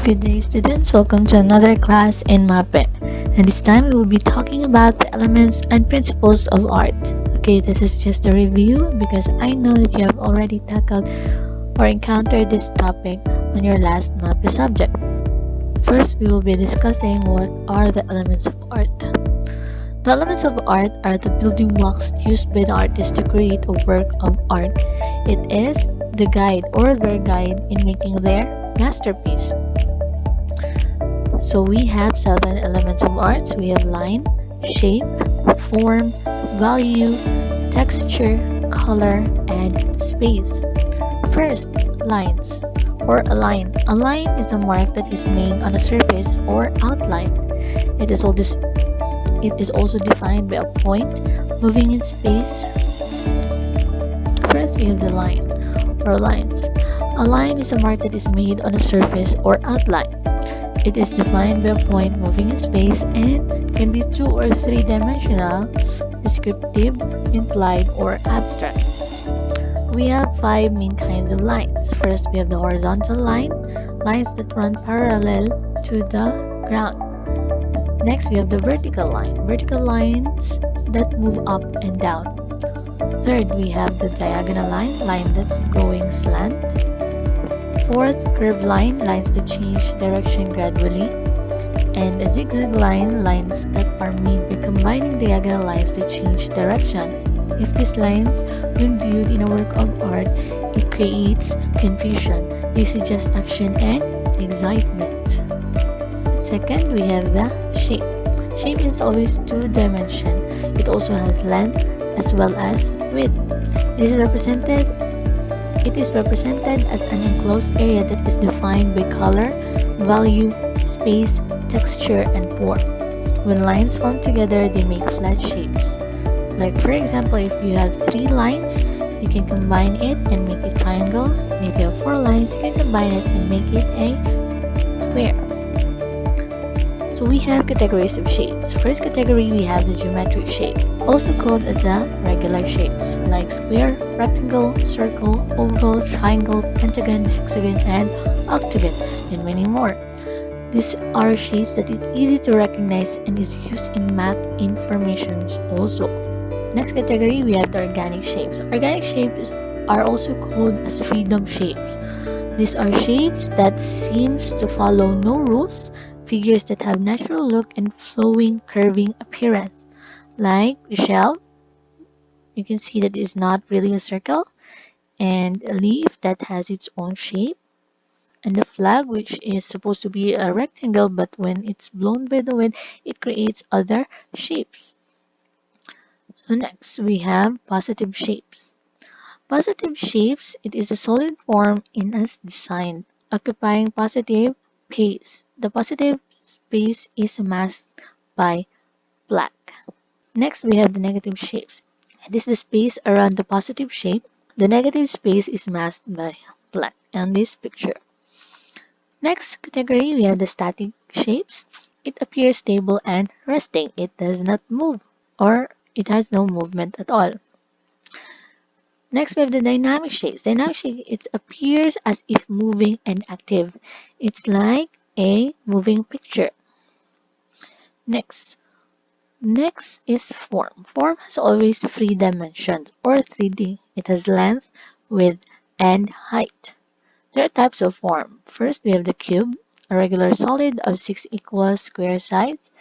Good day, students. Welcome to another class in MAPE. And this time we will be talking about the elements and principles of art. Okay, this is just a review because I know that you have already tackled or encountered this topic on your last MAPE subject. First, we will be discussing what are the elements of art. The elements of art are the building blocks used by the artist to create a work of art. It is the guide or their guide in making their masterpiece. So we have 7 elements of arts. We have line, shape, form, value, texture, color, and space. First, lines or a line. A line is a mark that is made on a surface or outline. It is also defined by a point moving in space. First, we have the line or lines. A line is a mark that is made on a surface or outline. It is defined by a point moving in space and can be 2 or 3-dimensional, descriptive, implied, or abstract. We have 5 main kinds of lines. First, we have the horizontal line, lines that run parallel to the ground. Next, we have the vertical line, vertical lines that move up and down. Third, we have the diagonal line, line that's going slant. Fourth, curved line, lines that change direction gradually. And a zigzag line, lines that are made by combining diagonal lines that change direction. If these lines, when viewed in a work of art, it creates confusion. They suggest action and excitement. Second, we have the shape. Shape is always 2-dimension. It also has length as well as width. It is represented as an enclosed area that is defined by color, value, space, texture, and form. When lines form together, they make flat shapes. Like for example, if you have 3 lines, you can combine it and make a triangle. And if you have 4 lines, you can combine it and make it a square. So we have categories of shapes. First category, we have the geometric shape, also called as the regular shapes, like square, rectangle, circle, oval, triangle, pentagon, hexagon, and octagon, and many more. These are shapes that is easy to recognize and is used in math informations also. Next category, we have the organic shapes. Organic shapes are also called as freedom shapes. These are shapes that seems to follow no rules, figures that have natural look and flowing, curving appearance. Like the shell, you can see that it is not really a circle, and a leaf that has its own shape, and the flag, which is supposed to be a rectangle, but when it's blown by the wind, it creates other shapes. So next, we have positive shapes. Positive shapes, it is a solid form in as designed, occupying positive space. The positive space is masked by black. Next, we have the negative shapes. It is the space around the positive shape. The negative space is masked by black in this picture. Next category, we have the static shapes. It appears stable and resting. It does not move or it has no movement at all. Next, we have the dynamic shapes. Dynamic shape, it appears as if moving and active. It's like a moving picture. Next. Next is form. Form has always 3 dimensions or 3D. It has length, width, and height. There are types of form. First, we have the cube, a regular solid of 6 equal square sides.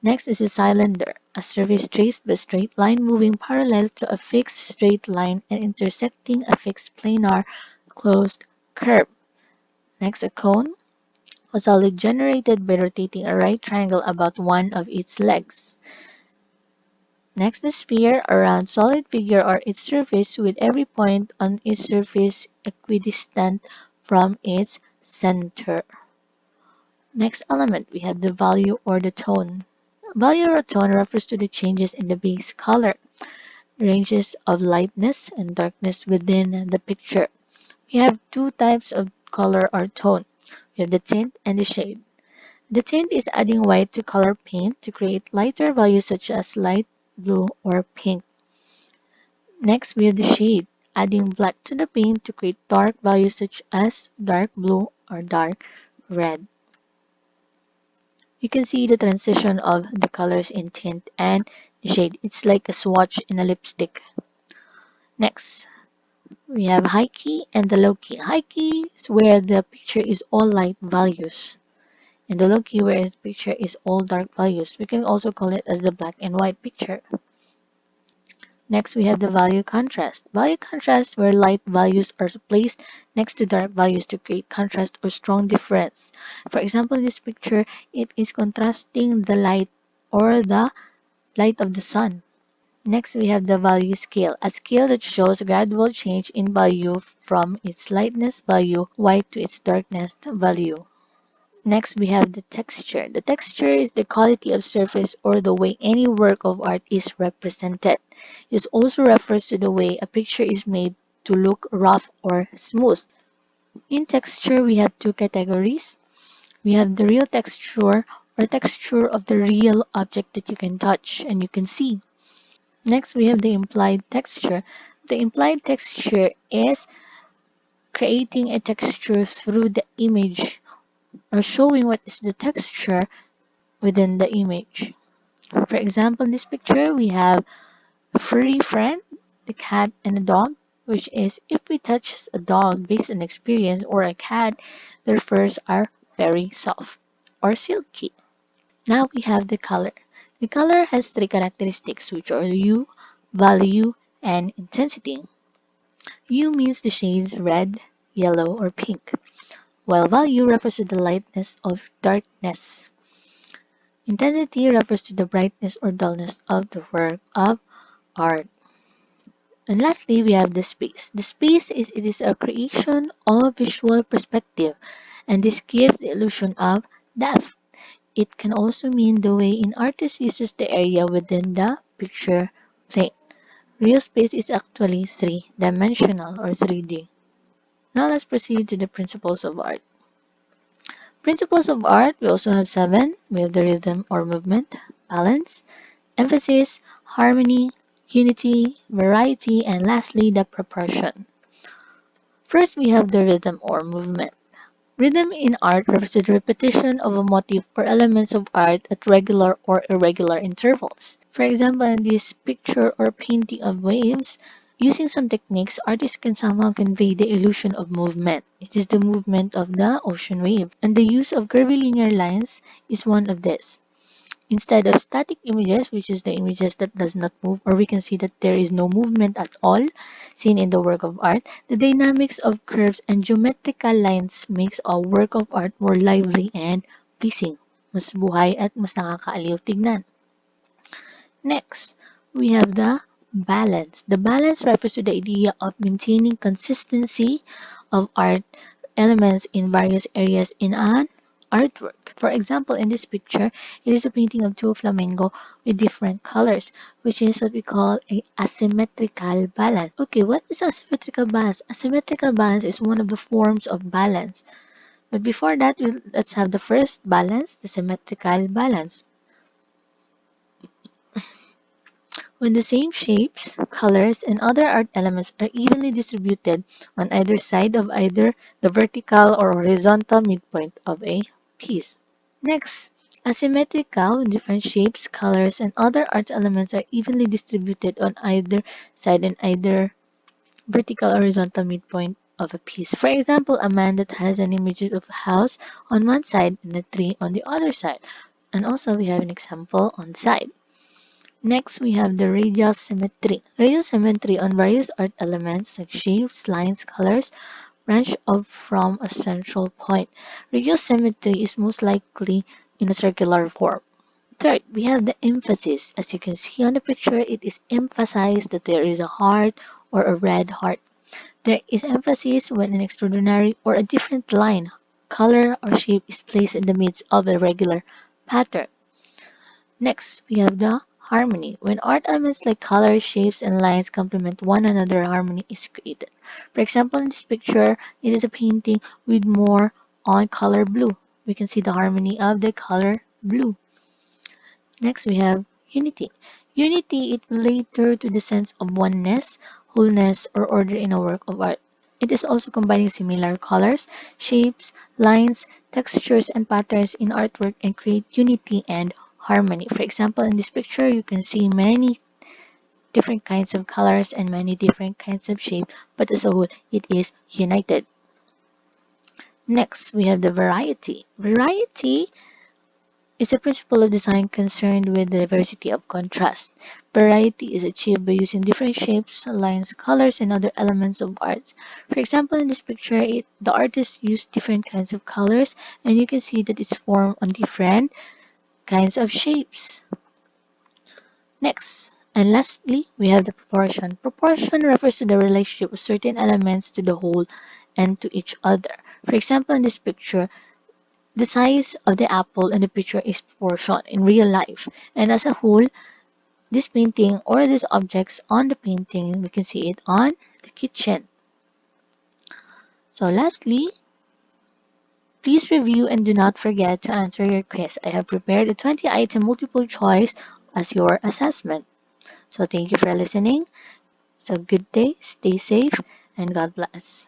Next is a cylinder, a surface traced by a straight line moving parallel to a fixed straight line and intersecting a fixed planar closed curve. Next, a cone, a solid generated by rotating a right triangle about one of its legs. Next, the sphere, a round solid figure or its surface with every point on its surface equidistant from its center. Next element, we have the value or the tone. Value or tone refers to the changes in the base color, ranges of lightness and darkness within the picture. We have 2 types of color or tone. We have the tint and the shade. The tint is adding white to color paint to create lighter values such as light blue or pink. Next, we have the shade, adding black to the paint to create dark values such as dark blue or dark red. You can see the transition of the colors in tint and the shade. It's like a swatch in a lipstick. Next, we have high key and the low key. High key is where the picture is all light values, and the low key where the picture is all dark values. We can also call it as the black and white picture. Next, we have the value contrast. Value contrast where light values are placed next to dark values to create contrast or strong difference. For example, in this picture, it is contrasting the light or the light of the sun. Next, we have the value scale, a scale that shows a gradual change in value from its lightness value white to its darkness value. Next, we have the texture. The texture is the quality of surface or the way any work of art is represented. It also refers to the way a picture is made to look rough or smooth. In texture, we have two categories. We have the real texture or texture of the real object that you can touch and you can see. Next, we have the implied texture. The implied texture is creating a texture through the image or showing what is the texture within the image. For example, in this picture, we have a furry friend, the cat, and a dog, which is if we touch a dog based on experience or a cat, their furs are very soft or silky. Now we have the color. The color has three characteristics, which are hue, value, and intensity. Hue means the shades red, yellow, or pink, while value refers to the lightness or darkness. Intensity refers to the brightness or dullness of the work of art. And lastly, we have the space. The space is it is a creation of visual perspective, and this gives the illusion of depth. It can also mean the way an artist uses the area within the picture plane. Real space is actually three-dimensional or 3D. Now let's proceed to the principles of art. Principles of art, we also have seven. We have the rhythm or movement, balance, emphasis, harmony, unity, variety, and lastly, the proportion. First, we have the rhythm or movement. Rhythm in art refers to the repetition of a motif or elements of art at regular or irregular intervals. For example, in this picture or painting of waves, using some techniques, artists can somehow convey the illusion of movement. It is the movement of the ocean wave, and the use of curvilinear lines is one of this. Instead of static images, which is the images that does not move, or we can see that there is no movement at all seen in the work of art, the dynamics of curves and geometrical lines makes a work of art more lively and pleasing. Mas buhay at mas nakakaaliw tignan. Next, we have the balance. The balance refers to the idea of maintaining consistency of art elements in various areas in an artwork. For example, in this picture, it is a painting of two flamingo with different colors, which is what we call a asymmetrical balance. Okay, what is asymmetrical balance? Asymmetrical balance is one of the forms of balance. But before that, let's have the first balance, the symmetrical balance. When the same shapes, colors, and other art elements are evenly distributed on either side of either the vertical or horizontal midpoint of a piece. Next, asymmetrical when different shapes, colors, and other art elements are evenly distributed on either side and either vertical or horizontal midpoint of a piece. For example, a man that has an image of a house on one side and a tree on the other side. And also we have an example on the side. Next, we have the radial symmetry. Radial symmetry on various art elements like shapes, lines, colors branch off from a central point. Radial symmetry is most likely in a circular form. Third, we have the emphasis. As you can see on the picture, it is emphasized that there is a heart or a red heart. There is emphasis when an extraordinary or a different line, color, or shape is placed in the midst of a regular pattern. Next, we have the harmony. When art elements like colors, shapes, and lines complement one another, harmony is created. For example, in this picture, it is a painting with more on color blue. We can see the harmony of the color blue. Next, we have unity. Unity is related to the sense of oneness, wholeness, or order in a work of art. It is also combining similar colors, shapes, lines, textures, and patterns in artwork and create unity and harmony. For example, in this picture, you can see many different kinds of colors and many different kinds of shape, but as a whole, it is united. Next, we have the variety. Variety is a principle of design concerned with the diversity of contrast. Variety is achieved by using different shapes, lines, colors, and other elements of art. For example, in this picture, the artist used different kinds of colors, and you can see that it's formed on different kinds of shapes. Next, and lastly, we have the proportion. Proportion refers to the relationship of certain elements to the whole and to each other. For example, in this picture, the size of the apple in the picture is proportion in real life, and as a whole, this painting or these objects on the painting, we can see it on the kitchen. So lastly, please review and do not forget to answer your quiz. I have prepared a 20-item multiple choice as your assessment. So thank you for listening. So good day, stay safe, and God bless.